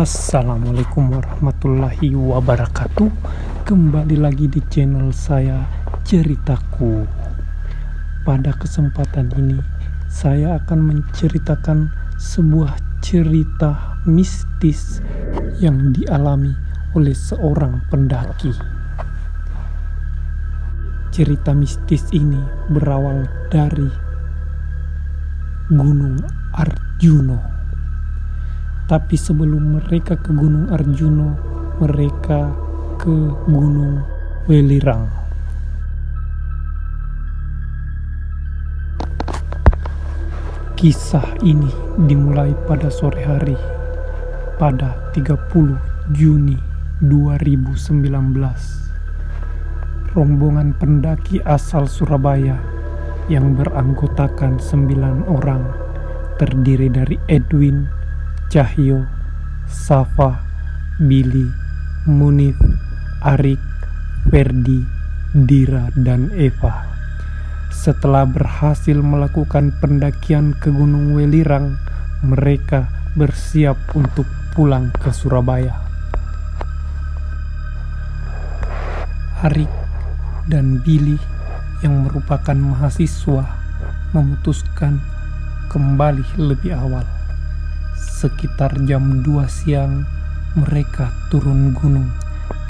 Assalamualaikum warahmatullahi wabarakatuh. Kembali lagi di channel saya, Ceritaku. Pada kesempatan ini saya akan menceritakan sebuah cerita mistis yang dialami oleh seorang pendaki. Cerita mistis ini berawal dari Gunung Arjuno. Tapi sebelum mereka ke Gunung Arjuno, mereka ke Gunung Welirang. Kisah ini dimulai pada sore hari, pada 30 Juni 2019. Rombongan pendaki asal Surabaya yang beranggotakan 9 orang, terdiri dari Edwin, Cahyo, Safa, Billy, Munif, Arik, Ferdi, Dira, dan Eva. Setelah berhasil melakukan pendakian ke Gunung Welirang, mereka bersiap untuk pulang ke Surabaya. Arik dan Billy yang merupakan mahasiswa memutuskan kembali lebih awal. Sekitar jam 2 siang mereka turun gunung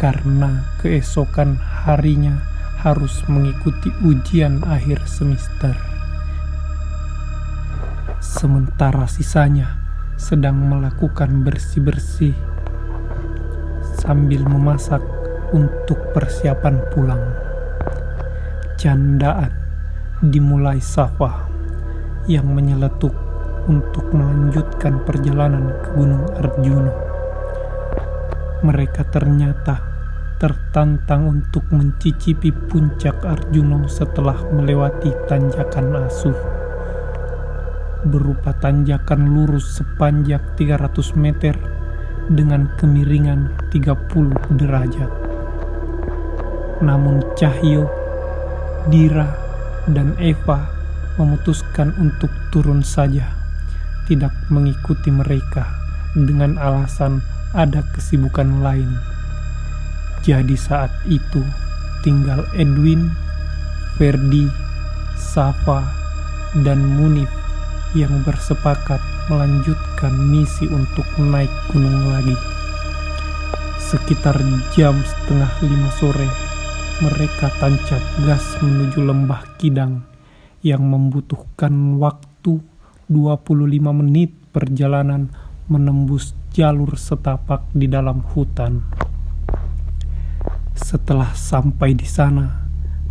karena keesokan harinya harus mengikuti ujian akhir semester. Sementara sisanya sedang melakukan bersih-bersih sambil memasak untuk persiapan pulang. Candaan dimulai Safa yang menyeletuk untuk melanjutkan perjalanan ke Gunung Arjuno. Mereka ternyata tertantang untuk mencicipi puncak Arjuno setelah melewati tanjakan Asuh, berupa tanjakan lurus sepanjang 300 meter dengan kemiringan 30 derajat. Namun Cahyo, Dira, dan Eva memutuskan untuk turun saja, tidak mengikuti mereka dengan alasan ada kesibukan lain. Jadi saat itu tinggal Edwin, Ferdi, Safa, dan Munif yang bersepakat melanjutkan misi untuk naik gunung lagi. Sekitar jam setengah 5 sore, mereka tancap gas menuju lembah Kidang yang membutuhkan waktu 25 menit perjalanan menembus jalur setapak di dalam hutan. Setelah sampai di sana,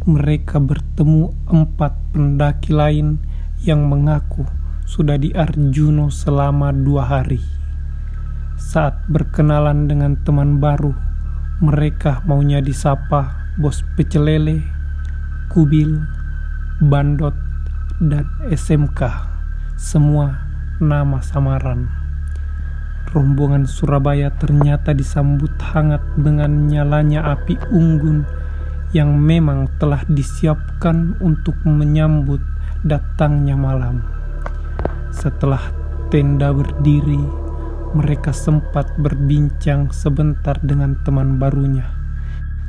mereka bertemu 4 pendaki lain yang mengaku sudah di Arjuno selama 2 hari. Saat berkenalan dengan teman baru, mereka maunya disapa Bos Pecelele, Kubil, Bandot, dan SMK. Semua nama samaran. Rombongan Surabaya ternyata disambut hangat dengan nyalanya api unggun yang memang telah disiapkan untuk menyambut datangnya malam. Setelah tenda berdiri, mereka sempat berbincang sebentar dengan teman barunya.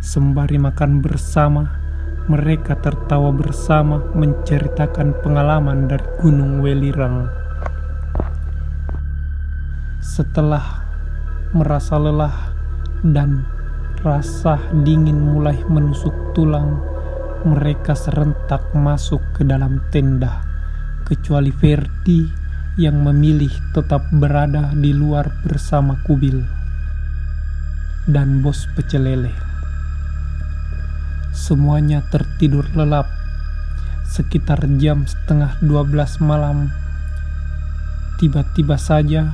Sembari makan bersama, mereka tertawa bersama menceritakan pengalaman dari Gunung Welirang. Setelah merasa lelah dan rasa dingin mulai menusuk tulang, mereka serentak masuk ke dalam tenda, kecuali Ferdi yang memilih tetap berada di luar bersama Kubil dan Bos Pecelele. Semuanya tertidur lelap. Sekitar jam setengah 12 malam, tiba-tiba saja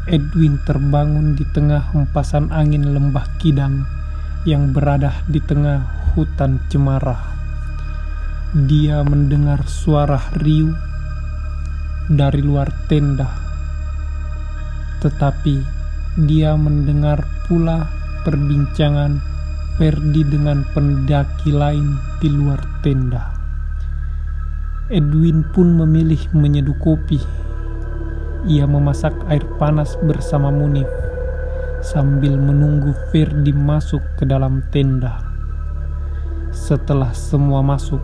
Edwin terbangun di tengah hempasan angin lembah Kidang yang berada di tengah hutan cemara. Dia mendengar suara riuh dari luar tenda, tetapi dia mendengar pula perbincangan Ferdi dengan pendaki lain di luar tenda. Edwin pun memilih menyeduh kopi. Ia memasak air panas bersama Munif. sambil menunggu Ferdi masuk ke dalam tenda. Setelah semua masuk,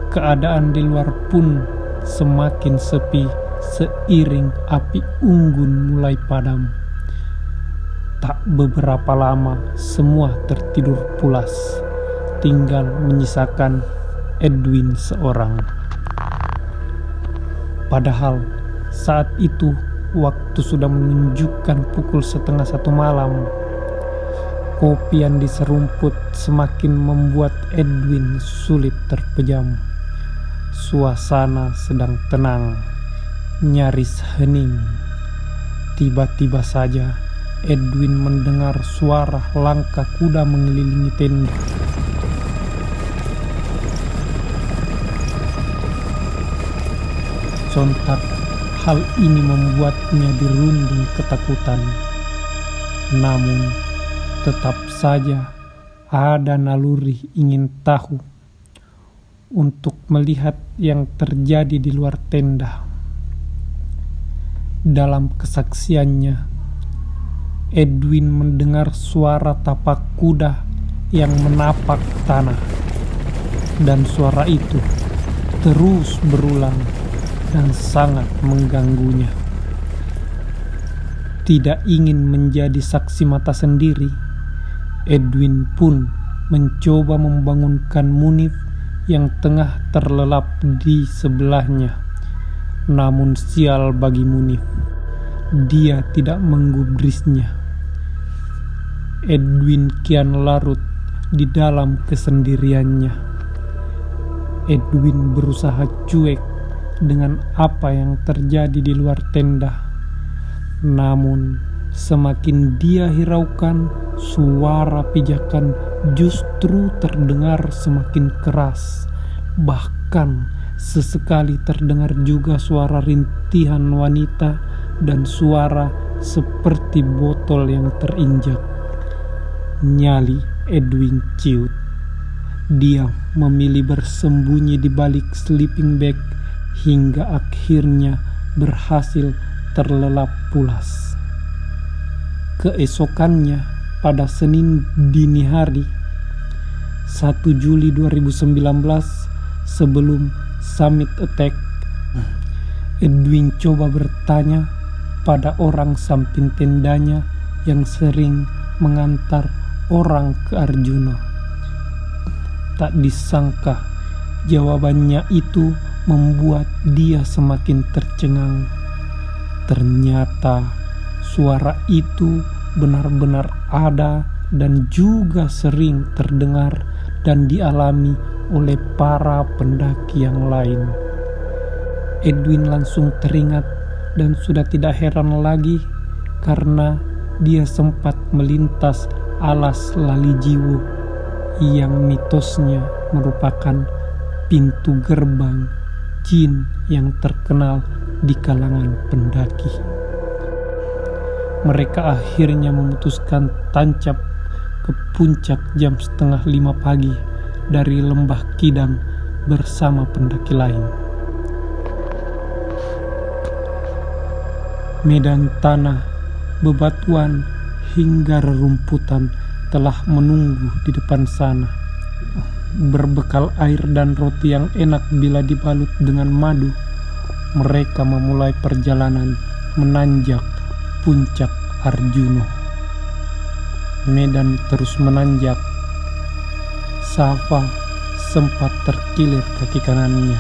keadaan di luar pun semakin sepi seiring api unggun mulai padam. Tak beberapa lama semua tertidur pulas, tinggal menyisakan Edwin seorang. Padahal saat itu waktu sudah menunjukkan pukul 12:30 malam. Kopian di serumput semakin membuat Edwin sulit terpejam. Suasana sedang tenang, nyaris hening. Tiba-tiba saja Edwin mendengar suara langkah kuda mengelilingi tenda. Sontak hal ini membuatnya dirundung ketakutan. Namun tetap saja ada naluri ingin tahu untuk melihat yang terjadi di luar tenda. Dalam kesaksiannya, Edwin mendengar suara tapak kuda yang menapak tanah, dan suara itu terus berulang dan sangat mengganggunya. Tidak ingin menjadi saksi mata sendiri, Edwin pun mencoba membangunkan Munif yang tengah terlelap di sebelahnya. Namun sial bagi Munif, dia tidak menggubrisnya. Edwin kian larut di dalam kesendiriannya. Edwin berusaha cuek dengan apa yang terjadi di luar tenda. Namun semakin dia hiraukan, suara pijakan justru terdengar semakin keras. Bahkan sesekali terdengar juga suara rintihan wanita dan suara seperti botol yang terinjak. Nyali Edwin ciut. Dia memilih bersembunyi di balik sleeping bag hingga akhirnya berhasil terlelap pulas. Keesokannya, pada Senin dini hari 1 Juli 2019, sebelum summit attack, Edwin coba bertanya pada orang samping tendanya yang sering mengantar orang ke Arjuna. Tak disangka jawabannya itu membuat dia semakin tercengang. Ternyata suara itu benar-benar ada dan juga sering terdengar dan dialami oleh para pendaki yang lain. Edwin langsung teringat dan sudah tidak heran lagi karena dia sempat melintas alas Lalijiwo yang mitosnya merupakan pintu gerbang jin yang terkenal di kalangan pendaki. Mereka akhirnya memutuskan tancap ke puncak jam 4:30 pagi dari Lembah Kidang bersama pendaki lain. Medan tanah, bebatuan, hingga rerumputan telah menunggu di depan sana. Berbekal air dan roti yang enak bila dibalut dengan madu, mereka memulai perjalanan menanjak puncak Arjuna. Medan terus menanjak. Safa sempat terkilir kaki kanannya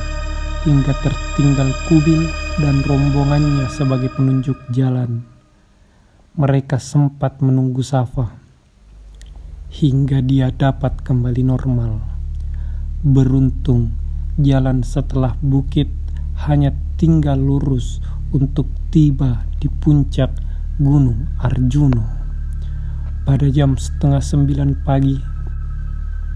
hingga tertinggal Kubil dan rombongannya sebagai penunjuk jalan. Mereka sempat menunggu Safa hingga dia dapat kembali normal. Beruntung, jalan setelah bukit hanya tinggal lurus untuk tiba di puncak Gunung Arjuna. Pada jam 8:30 pagi,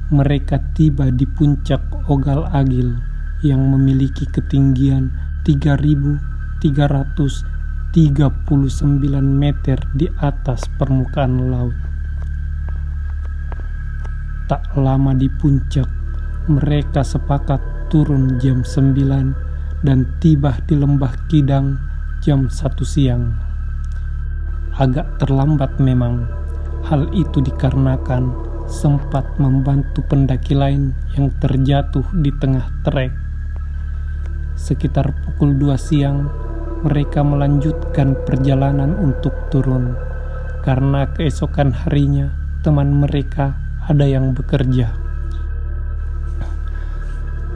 mereka tiba di puncak Ogal Agil yang memiliki ketinggian 3.339 meter di atas permukaan laut. Tak lama di puncak, mereka sepakat turun jam 9 dan tiba di Lembah Kidang jam 1 siang. Agak terlambat memang, Hal itu dikarenakan sempat membantu pendaki lain yang terjatuh di tengah trek. Sekitar pukul 2 siang, mereka melanjutkan perjalanan untuk turun, karena keesokan harinya teman mereka ada yang bekerja.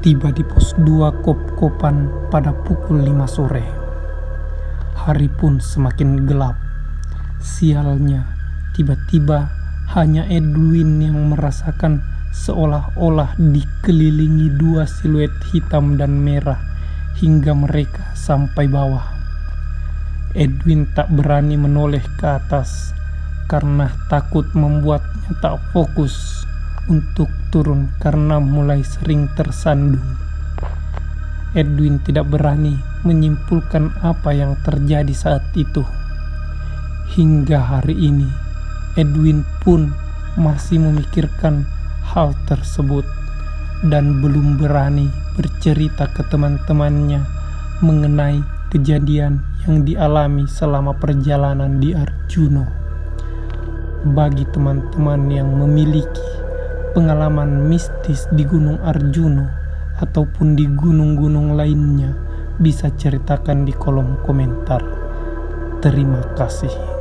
Tiba di pos 2 Kop-Kopan pada pukul 5 sore. Hari pun semakin gelap. Sialnya, tiba-tiba hanya Edwin yang merasakan seolah-olah dikelilingi 2 siluet hitam dan merah hingga mereka sampai bawah. Edwin tak berani menoleh ke atas karena takut membuatnya tak fokus untuk turun karena mulai sering tersandung. Edwin tidak berani menyimpulkan apa yang terjadi saat itu. Hingga hari ini, Edwin pun masih memikirkan hal tersebut dan belum berani bercerita ke teman-temannya mengenai kejadian yang dialami selama perjalanan di Arjuno. Bagi teman-teman yang memiliki pengalaman mistis di Gunung Arjuno ataupun di gunung-gunung lainnya, bisa ceritakan di kolom komentar. Terima kasih.